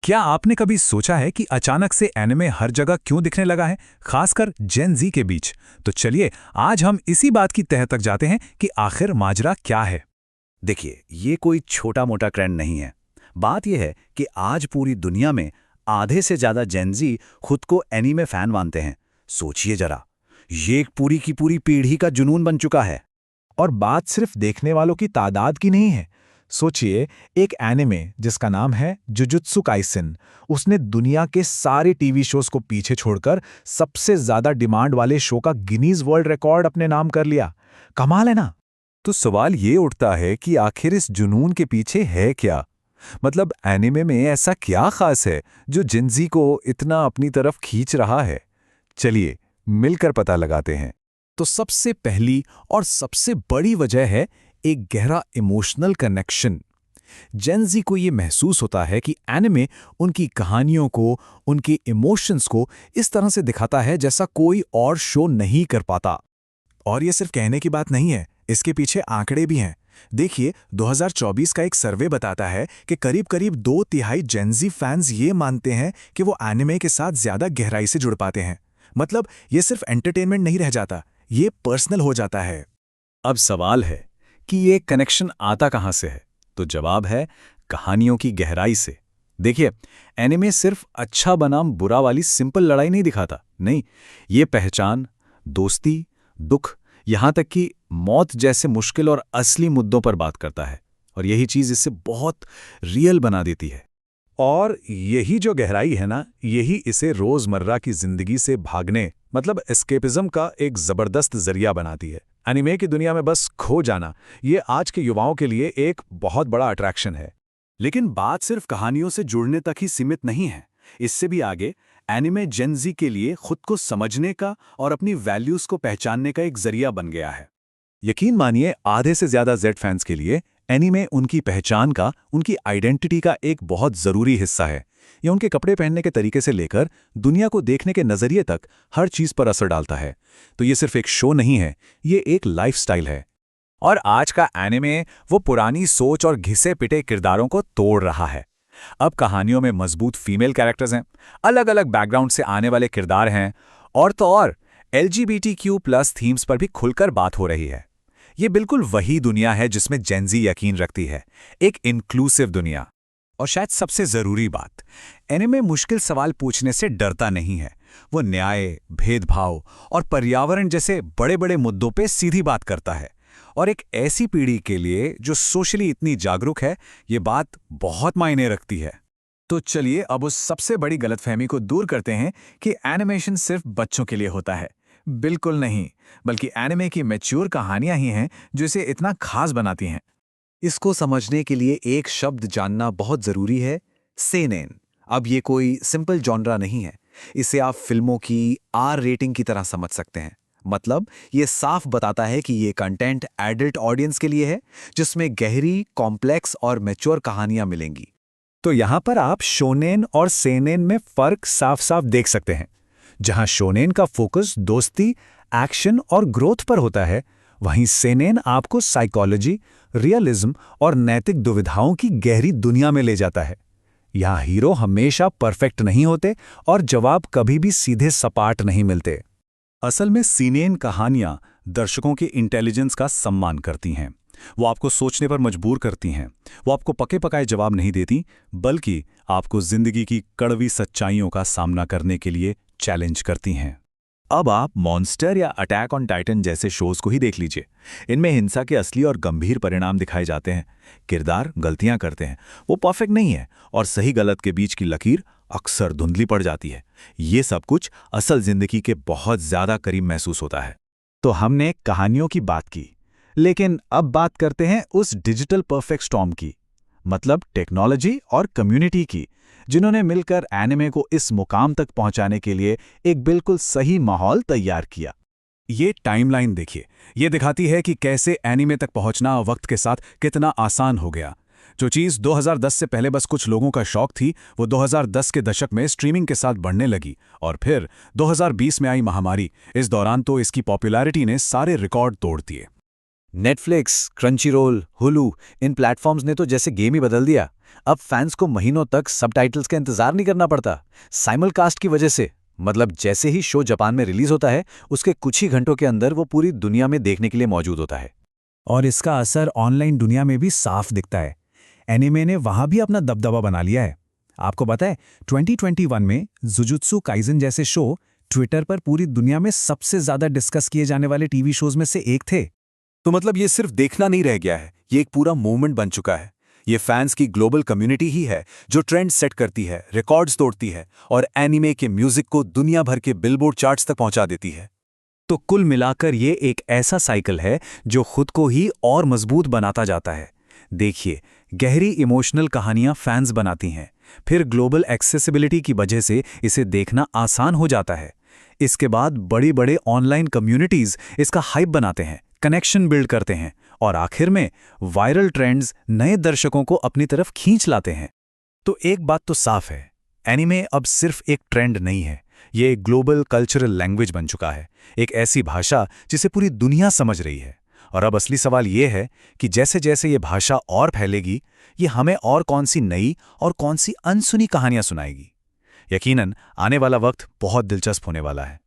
क्या आपने कभी सोचा है कि अचानक से एनिमे हर जगह क्यों दिखने लगा है, खासकर जेन जी के बीच? तो चलिए आज हम इसी बात की तह तक जाते हैं कि आखिर माजरा क्या है। देखिए, ये कोई छोटा मोटा ट्रेंड नहीं है। बात यह है कि आज पूरी दुनिया में आधे से ज्यादा जेनजी खुद को एनीमे फैन मानते हैं। सोचिए जरा, ये एक पूरी की पूरी पीढ़ी का जुनून बन चुका है। और बात सिर्फ देखने वालों की तादाद की नहीं है। सोचिए, एक एनिमे जिसका नाम है जुजुत्सु काइसेन, उसने दुनिया के सारे टीवी शोज को पीछे छोड़कर सबसे ज्यादा डिमांड वाले शो का गिनीज वर्ल्ड रिकॉर्ड अपने नाम कर लिया। कमाल है ना? तो सवाल ये उठता है कि आखिर इस जुनून के पीछे है क्या? मतलब एनिमे में ऐसा क्या खास है जो जिनजी को इतना अपनी तरफ खींच रहा है? चलिए मिलकर पता लगाते हैं। तो सबसे पहली और सबसे बड़ी वजह है एक गहरा इमोशनल कनेक्शन। जेन-ज़ी को ये महसूस होता है कि एनिमे उनकी कहानियों को, उनके इमोशंस को इस तरह से दिखाता है जैसा कोई और शो नहीं कर पाता। और ये सिर्फ कहने की बात नहीं है, इसके पीछे आंकड़े भी हैं। देखिए, 2024 का एक सर्वे बताता है कि करीब-करीब 2/3 जेन-ज़ी फैंस ये मानते हैं कि वो एनिमे के साथ ज्यादा गहराई से जुड़ पाते हैं। मतलब ये सिर्फ एंटरटेनमेंट नहीं रह जाता, ये पर्सनल हो जाता है। अब सवाल है कि ये कनेक्शन आता कहां से है? तो जवाब है कहानियों की गहराई से। देखिए, एनिमे सिर्फ अच्छा बनाम बुरा वाली सिंपल लड़ाई नहीं दिखाता। नहीं, ये पहचान, दोस्ती, दुख, यहां तक कि मौत जैसे मुश्किल और असली मुद्दों पर बात करता है। और यही चीज इसे बहुत रियल बना देती है। और यही जो गहराई है ना, यही इसे रोजमर्रा की जिंदगी से भागने मतलब एस्केपिज्म का एक जबरदस्त जरिया बनाती है। एनिमे की दुनिया में बस खो जाना, ये आज के युवाओं के लिए एक बहुत बड़ा अट्रैक्शन है। लेकिन बात सिर्फ कहानियों से जुड़ने तक ही सीमित नहीं है। इससे भी आगे एनिमे जेन-ज़ी के लिए खुद को समझने का और अपनी वैल्यूज को पहचानने का एक जरिया बन गया है। यकीन मानिए, आधे से ज्यादा जेड फैंस के लिए एनीमे उनकी पहचान का, उनकी आइडेंटिटी का एक बहुत जरूरी हिस्सा है। ये उनके कपड़े पहनने के तरीके से लेकर दुनिया को देखने के नजरिए तक हर चीज पर असर डालता है। तो ये सिर्फ एक शो नहीं है, ये एक लाइफस्टाइल है। और आज का एनीमे वो पुरानी सोच और घिसे पिटे किरदारों को तोड़ रहा है। अब कहानियों में मजबूत फीमेल कैरेक्टर्स हैं, अलग अलग बैकग्राउंड से आने वाले किरदार हैं, और तो और LGBTQ+ थीम्स पर भी खुलकर बात हो रही है। ये बिल्कुल वही दुनिया है जिसमें जेन-ज़ी यकीन रखती है, एक इंक्लूसिव दुनिया। और शायद सबसे जरूरी बात, एनिमे मुश्किल सवाल पूछने से डरता नहीं है। वो न्याय, भेदभाव और पर्यावरण जैसे बड़े बड़े मुद्दों पे सीधी बात करता है। और एक ऐसी पीढ़ी के लिए जो सोशली इतनी जागरूक है, ये बात बहुत मायने रखती है। तो चलिए अब उस सबसे बड़ी गलतफहमी को दूर करते हैं कि एनिमेशन सिर्फ बच्चों के लिए होता है। बिल्कुल नहीं, बल्कि एनिमे की मैच्योर कहानियां ही हैं जो इसे इतना खास बनाती हैं। इसको समझने के लिए एक शब्द जानना बहुत जरूरी है, सेनेन। अब ये कोई सिंपल जॉनरा नहीं है, इसे आप फिल्मों की आर रेटिंग की तरह समझ सकते हैं। मतलब ये साफ बताता है कि ये कंटेंट एडल्ट ऑडियंस के लिए है, जिसमें गहरी, कॉम्प्लेक्स और मैच्योर कहानियां मिलेंगी। तो यहां पर आप शोनेन और सेनेन में फर्क साफ साफ देख सकते हैं। जहां शोनेन का फोकस दोस्ती, एक्शन और ग्रोथ पर होता है, वहीं सेनेन आपको साइकोलॉजी, रियलिज्म और नैतिक दुविधाओं की गहरी दुनिया में ले जाता है। यहां हीरो हमेशा परफेक्ट नहीं होते और जवाब कभी भी सीधे सपाट नहीं मिलते। असल में सीनेन कहानियां दर्शकों के इंटेलिजेंस का सम्मान करती हैं। वो आपको सोचने पर मजबूर करती हैं। वो आपको पके पकाए जवाब नहीं देती, बल्कि आपको जिंदगी की कड़वी सच्चाइयों का सामना करने के लिए चैलेंज करती हैं। अब आप मॉन्स्टर या अटैक ऑन टाइटन जैसे शोज को ही देख लीजिए। इनमें हिंसा के असली और गंभीर परिणाम दिखाए जाते हैं। किरदार गलतियां करते हैं, वो परफेक्ट नहीं है, और सही गलत के बीच की लकीर अक्सर धुंधली पड़ जाती है। ये सब कुछ असल जिंदगी के बहुत ज्यादा करीब महसूस होता है। तो हमने कहानियों की बात की, लेकिन अब बात करते हैं उस डिजिटल परफेक्ट स्टॉर्म की, मतलब टेक्नोलॉजी और कम्युनिटी की, जिन्होंने मिलकर एनिमे को इस मुकाम तक पहुंचाने के लिए एक बिल्कुल सही माहौल तैयार किया। ये टाइमलाइन देखिए, ये दिखाती है कि कैसे एनिमे तक पहुंचना वक्त के साथ कितना आसान हो गया। जो चीज़ 2010 से पहले बस कुछ लोगों का शौक थी, वो 2010 के दशक में स्ट्रीमिंग के साथ बढ़ने लगी। और फिर 2020 में आई महामारी। इस दौरान तो इसकी पॉपुलैरिटी ने सारे रिकॉर्ड तोड़ दिए। नेटफ्लिक्स, क्रंचीरोल, हुलू, इन प्लेटफॉर्म्स ने तो जैसे गेम ही बदल दिया। अब फैंस को महीनों तक सबटाइटल्स का इंतजार नहीं करना पड़ता। साइमलकास्ट की वजह से, मतलब जैसे ही शो जापान में रिलीज होता है, उसके कुछ ही घंटों के अंदर वो पूरी दुनिया में देखने के लिए मौजूद होता है। और इसका असर ऑनलाइन दुनिया में भी साफ दिखता है। एनिमे ने वहां भी अपना दबदबा बना लिया है। आपको पता है 2021 में जुजुत्सु काइजन जैसे शो ट्विटर पर पूरी दुनिया में सबसे ज्यादा डिस्कस किए जाने वाले टीवी शोज में से एक थे। तो मतलब ये सिर्फ देखना नहीं रह गया है, ये एक पूरा मूवमेंट बन चुका है। ये फैंस की ग्लोबल कम्युनिटी ही है जो ट्रेंड सेट करती है, रिकॉर्ड्स तोड़ती है और एनिमे के म्यूजिक को दुनिया भर के बिलबोर्ड चार्ट्स तक पहुंचा देती है। तो कुल मिलाकर ये एक ऐसा साइकिल है जो खुद को ही और मजबूत बनाता जाता है। देखिए, गहरी इमोशनल कहानियां फैंस बनाती हैं, फिर ग्लोबल एक्सेसिबिलिटी की वजह से इसे देखना आसान हो जाता है। इसके बाद बड़ी बड़े ऑनलाइन कम्युनिटीज इसका हाइप बनाते हैं, कनेक्शन बिल्ड करते हैं और आखिर में वायरल ट्रेंड्स नए दर्शकों को अपनी तरफ खींच लाते हैं। तो एक बात तो साफ है, एनिमे अब सिर्फ एक ट्रेंड नहीं है, ये एक ग्लोबल कल्चरल लैंग्वेज बन चुका है, एक ऐसी भाषा जिसे पूरी दुनिया समझ रही है। और अब असली सवाल ये है कि जैसे जैसे ये भाषा और फैलेगी, ये हमें और कौन सी नई और कौन सी अनसुनी कहानियां सुनाएगी। यकीनन आने वाला वक्त बहुत दिलचस्प होने वाला है।